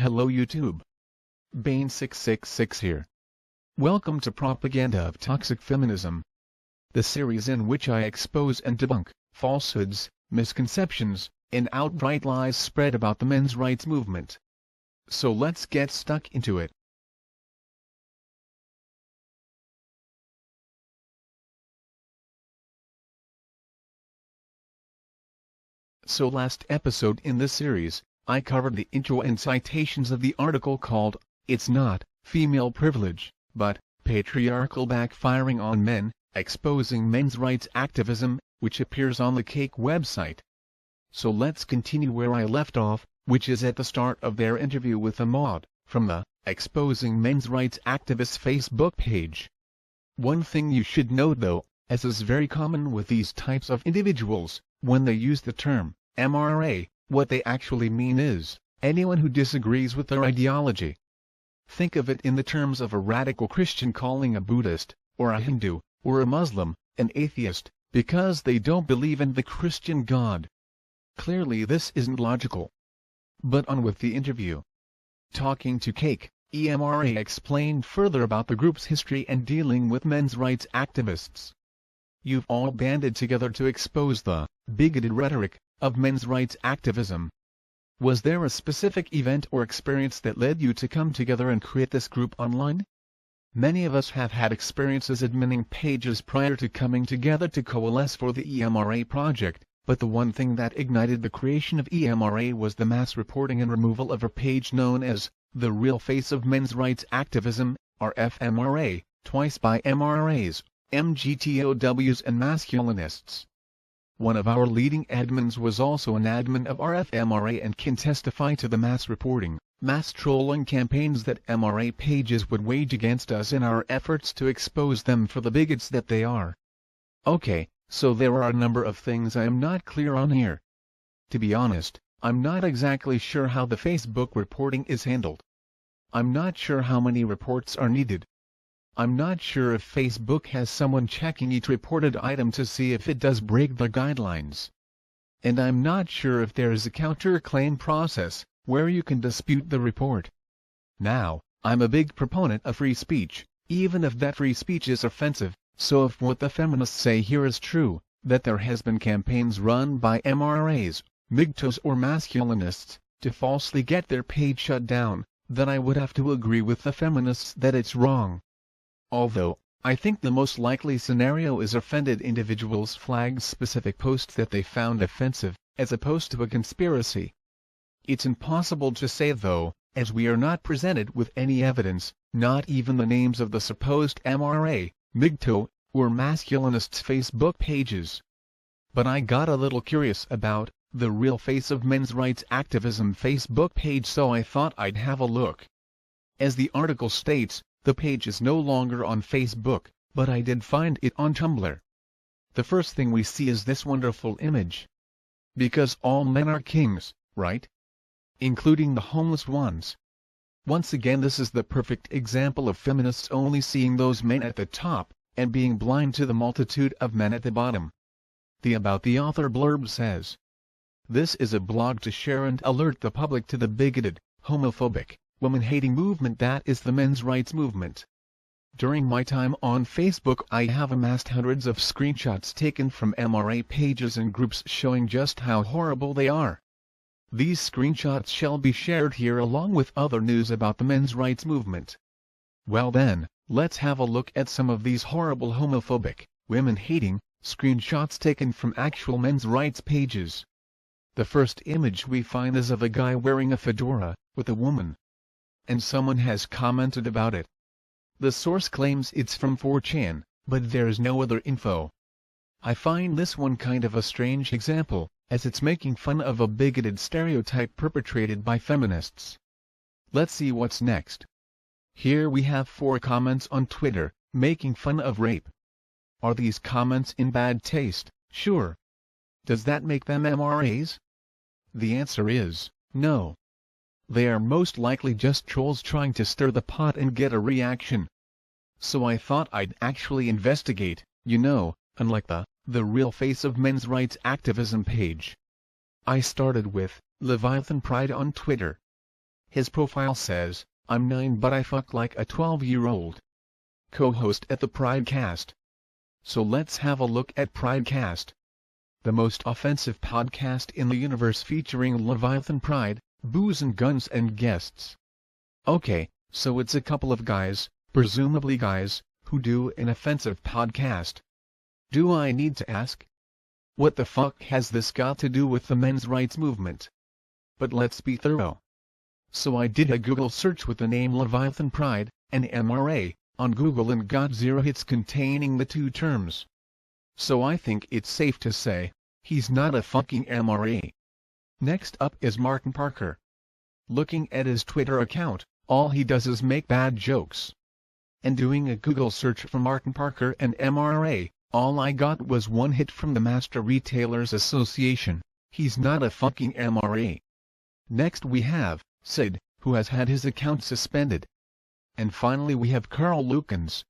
Hello YouTube. Bane666 here. Welcome to Propaganda of Toxic Feminism, the series in which I expose and debunk falsehoods, misconceptions, and outright lies spread about the men's rights movement. So let's get stuck into it. So last episode in this series, I covered the intro and citations of the article called, "It's Not Female Privilege, but Patriarchal Backfiring on Men, Exposing Men's Rights Activism," which appears on the Cake website. So let's continue where I left off, which is at the start of their interview with a mod, from the Exposing Men's Rights Activists Facebook page. One thing you should know though, as is very common with these types of individuals, when they use the term EMRA, what they actually mean is anyone who disagrees with their ideology. Think of it in the terms of a radical Christian calling a Buddhist, or a Hindu, or a Muslim, an atheist, because they don't believe in the Christian God. Clearly this isn't logical. But on with the interview. Talking to Cake, EMRA explained further about the group's history and dealing with men's rights activists. "You've all banded together to expose the bigoted rhetoric of men's rights activism. Was there a specific event or experience that led you to come together and create this group online? Many of us have had experiences adminning pages prior to coming together to coalesce for the EMRA project, but the one thing that ignited the creation of EMRA was the mass reporting and removal of a page known as The Real Face of Men's Rights Activism, RFMRA, twice by MRAs, MGTOWs and masculinists. One of our leading admins was also an admin of RFMRA and can testify to the mass reporting, mass trolling campaigns that MRA pages would wage against us in our efforts to expose them for the bigots that they are. Okay, so there are a number of things I am not clear on here. To be honest, I'm not exactly sure how the Facebook reporting is handled. I'm not sure how many reports are needed. I'm not sure if Facebook has someone checking each reported item to see if it does break the guidelines. And I'm not sure if there is a counter-claim process, where you can dispute the report. Now, I'm a big proponent of free speech, even if that free speech is offensive, so if what the feminists say here is true, that there has been campaigns run by MRAs, MGTOWs or masculinists, to falsely get their page shut down, then I would have to agree with the feminists that it's wrong. Although, I think the most likely scenario is offended individuals flag specific posts that they found offensive, as opposed to a conspiracy. It's impossible to say though, as we are not presented with any evidence, not even the names of the supposed MRA, MGTOW, or masculinists' Facebook pages. But I got a little curious about The Real Face of Men's Rights Activism Facebook page, so I thought I'd have a look. As the article states, the page is no longer on Facebook, but I did find it on Tumblr. The first thing we see is this wonderful image. Because all men are kings, right? Including the homeless ones. Once again, this is the perfect example of feminists only seeing those men at the top, and being blind to the multitude of men at the bottom. The About the Author blurb says, "This is a blog to share and alert the public to the bigoted, homophobic, woman-hating movement that is the men's rights movement. During my time on Facebook I have amassed hundreds of screenshots taken from MRA pages and groups showing just how horrible they are. These screenshots shall be shared here along with other news about the men's rights movement." Well then, let's have a look at some of these horrible homophobic, women-hating, screenshots taken from actual men's rights pages. The first image we find is of a guy wearing a fedora, with a woman. And someone has commented about it. The source claims it's from 4chan, but there's no other info. I find this one kind of a strange example, as it's making fun of a bigoted stereotype perpetrated by feminists. Let's see what's next. Here we have 4 comments on Twitter, making fun of rape. Are these comments in bad taste? Sure. Does that make them MRAs? The answer is, no. They are most likely just trolls trying to stir the pot and get a reaction. So I thought I'd actually investigate, unlike the Real Face of Men's Rights Activism page. I started with Leviathan Pride on Twitter. His profile says, "I'm 9 but I fuck like a 12-year-old." Co-host at the Pridecast. So let's have a look at Pridecast. The most offensive podcast in the universe featuring Leviathan pride, booze and guns and guests. Okay, so it's a couple of guys, presumably guys, who do an offensive podcast. Do I need to ask? What the fuck has this got to do with the men's rights movement? But let's be thorough. So I did a Google search with the name Leviathan Pride, and EMRA, on Google and got 0 hits containing the two terms. So I think it's safe to say, he's not a fucking EMRA. Next up is Martin Parker. Looking at his Twitter account, all he does is make bad jokes. And doing a Google search for Martin Parker and EMRA, all I got was 1 hit from the Master Retailers Association. He's not a fucking EMRA. Next we have Sid, who has had his account suspended. And finally we have Carl Lukens.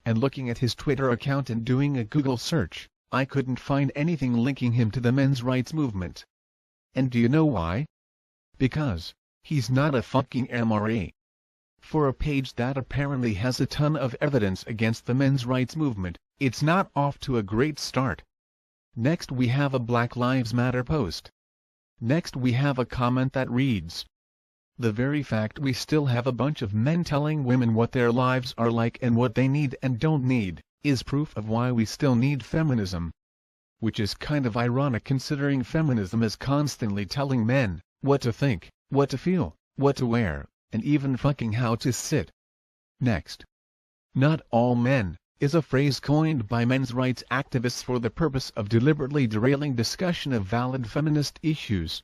And looking at his Twitter account and doing a Google search, I couldn't find anything linking him to the men's rights movement. And do you know why? Because he's not a fucking EMRA. For a page that apparently has a ton of evidence against the men's rights movement, it's not off to a great start. Next we have a Black Lives Matter post. Next we have a comment that reads, "The very fact we still have a bunch of men telling women what their lives are like and what they need and don't need, is proof of why we still need feminism." Which is kind of ironic considering feminism is constantly telling men what to think, what to feel, what to wear, and even fucking how to sit. Next. "Not all men" is a phrase coined by men's rights activists for the purpose of deliberately derailing discussion of valid feminist issues.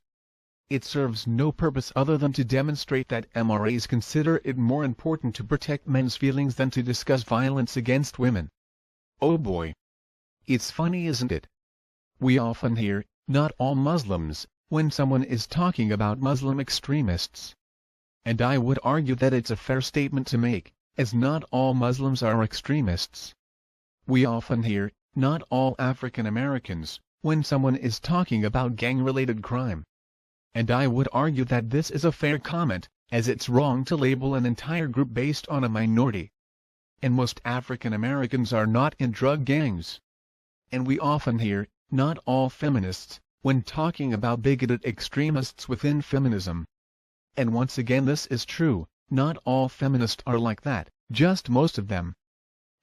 It serves no purpose other than to demonstrate that MRAs consider it more important to protect men's feelings than to discuss violence against women. Oh boy. It's funny, isn't it? We often hear, "not all Muslims," when someone is talking about Muslim extremists. And I would argue that it's a fair statement to make, as not all Muslims are extremists. We often hear, "not all African Americans," when someone is talking about gang-related crime. And I would argue that this is a fair comment, as it's wrong to label an entire group based on a minority. And most African Americans are not in drug gangs. And we often hear, "not all feminists," when talking about bigoted extremists within feminism. And once again this is true, not all feminists are like that, just most of them.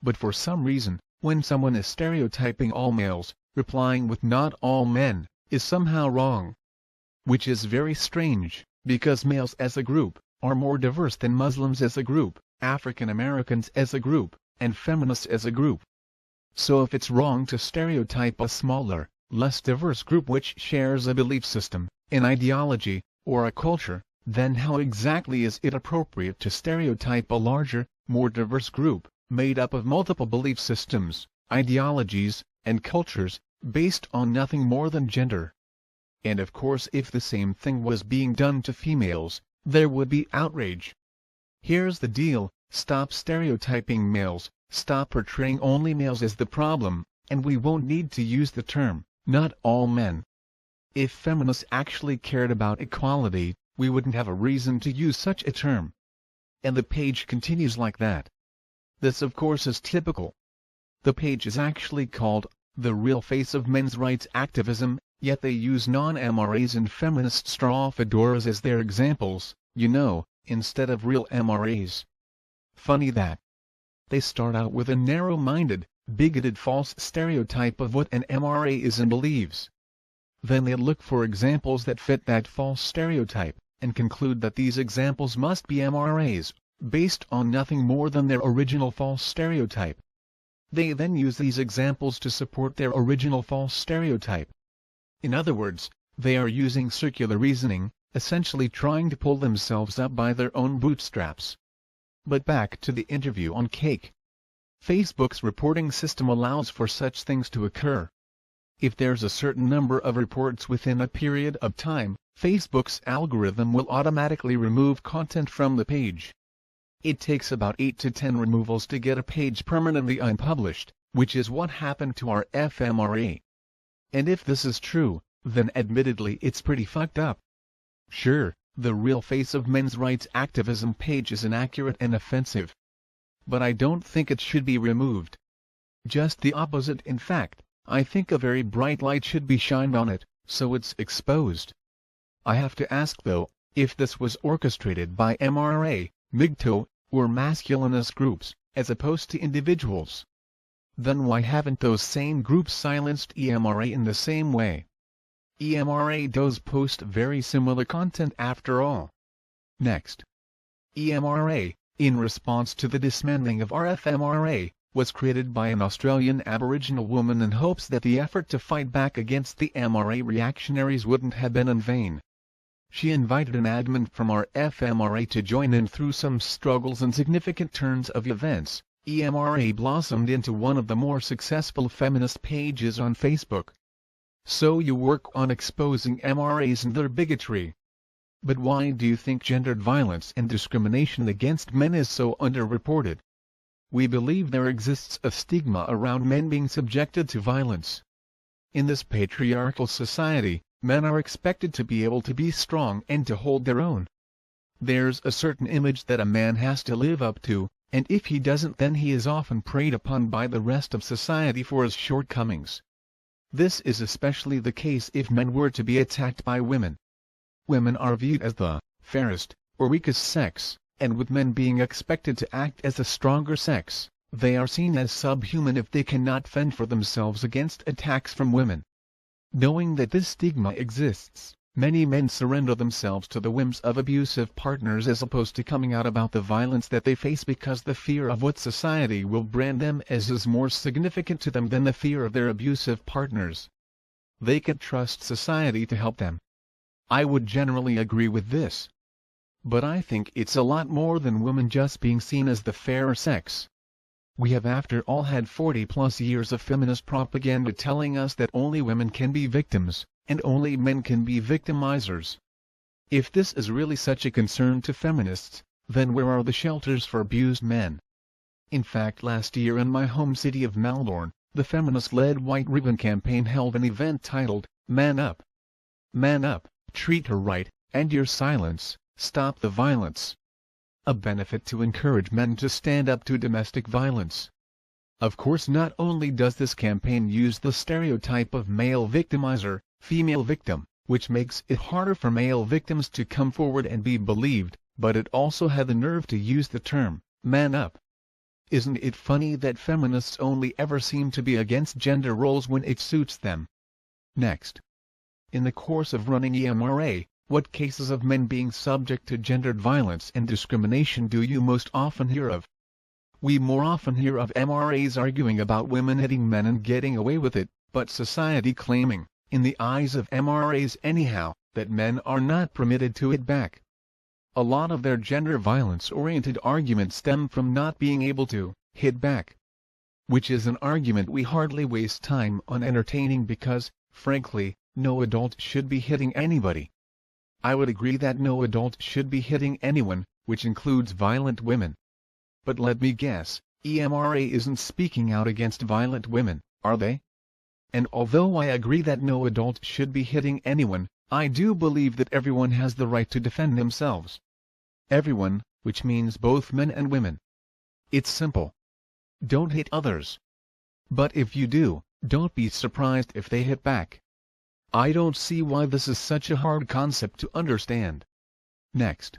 But for some reason, when someone is stereotyping all males, replying with "not all men," is somehow wrong. Which is very strange, because males as a group are more diverse than Muslims as a group, African Americans as a group, and feminists as a group. So if it's wrong to stereotype a smaller, less diverse group which shares a belief system, an ideology, or a culture, then how exactly is it appropriate to stereotype a larger, more diverse group, made up of multiple belief systems, ideologies, and cultures, based on nothing more than gender? And of course if the same thing was being done to females, there would be outrage. Here's the deal, stop stereotyping males, stop portraying only males as the problem, and we won't need to use the term, "not all men." If feminists actually cared about equality, we wouldn't have a reason to use such a term. And the page continues like that. This of course is typical. The page is actually called, "The Real Face of Men's Rights Activism," yet they use non-MRAs and feminist straw fedoras as their examples, you know, instead of real MRAs. Funny that. They start out with a narrow-minded, bigoted false stereotype of what an MRA is and believes. Then they look for examples that fit that false stereotype, and conclude that these examples must be MRAs, based on nothing more than their original false stereotype. They then use these examples to support their original false stereotype. In other words, they are using circular reasoning, essentially trying to pull themselves up by their own bootstraps. But back to the interview on Cake. Facebook's reporting system allows for such things to occur. If there's a certain number of reports within a period of time, Facebook's algorithm will automatically remove content from the page. It takes about 8 to 10 removals to get a page permanently unpublished, which is what happened to our FMRA. And if this is true, then admittedly it's pretty fucked up. Sure, the real face of men's rights activism page is inaccurate and offensive. But I don't think it should be removed. Just the opposite. In fact, I think a very bright light should be shined on it, so it's exposed. I have to ask though, if this was orchestrated by EMRA, MGTOW, or masculinist groups, as opposed to individuals, then why haven't those same groups silenced EMRA in the same way? EMRA does post very similar content after all. Next. EMRA, in response to the dismantling of RFMRA, was created by an Australian Aboriginal woman in hopes that the effort to fight back against the EMRA reactionaries wouldn't have been in vain. She invited an admin from RFMRA to join in. Through some struggles and significant turns of events, EMRA blossomed into one of the more successful feminist pages on Facebook. So you work on exposing MRAs and their bigotry. But why do you think gendered violence and discrimination against men is so underreported? We believe there exists a stigma around men being subjected to violence. In this patriarchal society, men are expected to be able to be strong and to hold their own. There's a certain image that a man has to live up to, and if he doesn't, then he is often preyed upon by the rest of society for his shortcomings. This is especially the case if men were to be attacked by women. Women are viewed as the fairest, or weakest sex, and with men being expected to act as the stronger sex, they are seen as subhuman if they cannot fend for themselves against attacks from women. Knowing that this stigma exists, many men surrender themselves to the whims of abusive partners as opposed to coming out about the violence that they face, because the fear of what society will brand them as is more significant to them than the fear of their abusive partners. They can trust society to help them. I would generally agree with this. But I think it's a lot more than women just being seen as the fairer sex. We have after all had 40+ years of feminist propaganda telling us that only women can be victims, and only men can be victimizers. If this is really such a concern to feminists, then where are the shelters for abused men? In fact, last year in my home city of Melbourne, the feminist-led White Ribbon campaign held an event titled, Man Up. Man up, treat her right, end your silence, stop the violence. A benefit to encourage men to stand up to domestic violence. Of course, not only does this campaign use the stereotype of male victimizer, female victim, which makes it harder for male victims to come forward and be believed, but it also had the nerve to use the term, man up. Isn't it funny that feminists only ever seem to be against gender roles when it suits them? Next. In the course of running EMRA, what cases of men being subject to gendered violence and discrimination do you most often hear of? We more often hear of MRAs arguing about women hitting men and getting away with it, but society claiming, in the eyes of MRAs anyhow, that men are not permitted to hit back. A lot of their gender violence-oriented arguments stem from not being able to hit back. Which is an argument we hardly waste time on entertaining because, frankly, no adult should be hitting anybody. I would agree that no adult should be hitting anyone, which includes violent women. But let me guess, EMRA isn't speaking out against violent women, are they? And although I agree that no adult should be hitting anyone, I do believe that everyone has the right to defend themselves. Everyone, which means both men and women. It's simple. Don't hit others. But if you do, don't be surprised if they hit back. I don't see why this is such a hard concept to understand. Next.